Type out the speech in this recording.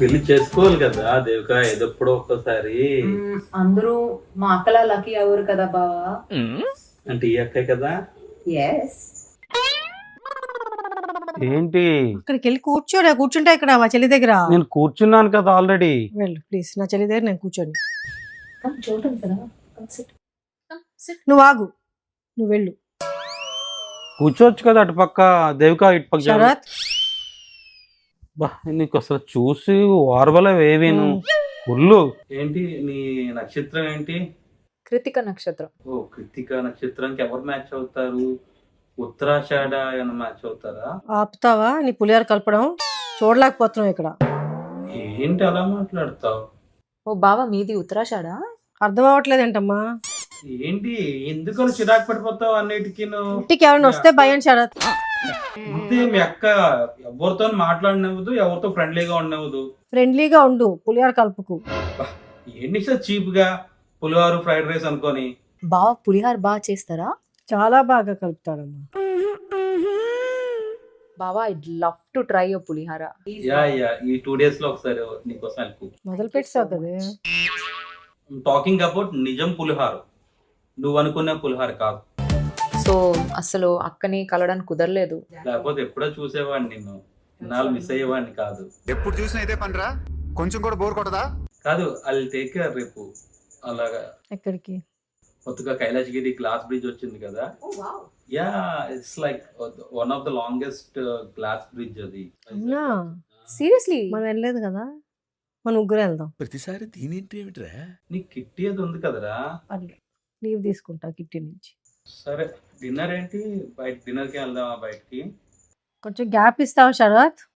పెళ్లి చేసుకోవాలి కదా దేవిక, ఏదో ఎప్పుడో ఒక్కసారి. అందరూ మా అక్కల లక్కీ ఎవరు కదా బావా. అంటే ఈ అక్కే కదా. ఎస్. ఏంటి? అక్కడికి వెళ్ళి కూర్చుంటా ఇక్కడ మా చెల్లి దగ్గర. నేను కూర్చున్నాను కదా ఆల్రెడీ. వెళ్ళు ప్లీజ్, నా చెల్లి దగ్గర నేను కూర్చొని. చూడండి కదా. నువ్వు ఆగు, నువ్వు వెళ్ళు. కూర్చోవచ్చు కదా అటు పక్క, దేవిక ఇటు పక్క. శరత్, బా, నీకు అసలు చూసి ఓర్వలేవేను ఉల్లు. ఏంటి నీ నక్షత్రం ఏంటి? కృతిక నక్షత్రం. ఓ కృతిక నక్షత్రానికి ఎవరు మ్యాచ్ అవుతారు? ఉత్తరాషాఢ ఏమైనా మ్యాచ్ అవుతారా? ఆపుతావా నీ పులిహార కలపడం? చూడలేకపోతున్నావు ఇక్కడ. ఏంటి అలా మాట్లాడతావు? ఓ బావా మీది ఉత్తరాషాఢ? అర్థం అవ్వట్లేదేంటమ్మా? ఏంటి ఎందుకు అలా చిరాకు పడిపోతావు అన్నిటికీ? ఇంటికి ఎవరైనా వస్తే భయం శరత్. అంతే, మీ అక్క ఎవరితో మాట్లాడినవ్వదు, ఎవరితో ఫ్రెండ్లీగా ఉండవద్దు. ఫ్రెండ్లీగా ఉండు, పులిహార కలుపుకు. ఏంటి సార్ చీప్ గా పులిహోర ఫ్రైడ్ రైస్ అనుకొని. బావా పులిహార బాగా చేస్తారా? చాలా బాగా కలుపుతాడమ్మా. బావా ఐడ్ లవ్ టు ట్రై యో పులిహార. యా యా, ఈ 2 days లో ఒకసారి నీకోసం హెల్ప్. మొదలు పెట్టావు కదే. టాకింగ్ అబౌట్ నిజం పులిహార, నువ్వు అనుకున్న పులిహార కాదు. సో అసలు అక్కని కలవడానికి కుదరలేదు. లేకపోతే ఎప్పుడో చూసేవాడిని, నిన్ను ఇన్నాళ్ళు మిస్ అయ్యేవాడిని కాదు. ఎప్పుడు చూసినా ఇదే పనిరా, కొంచెం కూడా బోర్ కొట్టదా? కాదు, ఐల్ టేక్ కేర్ రేపు. అలాగా ఎక్కడికి? కొత్తగా కైలాసగిరి గ్లాస్ బ్రిడ్జ్ వచ్చింది కదా. Yeah, it's like one of the longest glass bridge అది. అవునా? సీరియస్లీ? మనం వెళ్ళలేదు కదా, మనం ముగ్గురు వెళ్దాం. ప్రతిసారి దీనేంటి ఏమిట్రా? నీకు కిట్టి అది ఉంది కదరా. పర్లేదు, లీవ్ తీసుకుంటా కిట్టి నుంచి. సరే, డిన్నర్ ఏంటి? బయట డిన్నర్కి వెళ్దామా బయటికి? కొంచెం గ్యాప్ ఇస్తావా శరత్?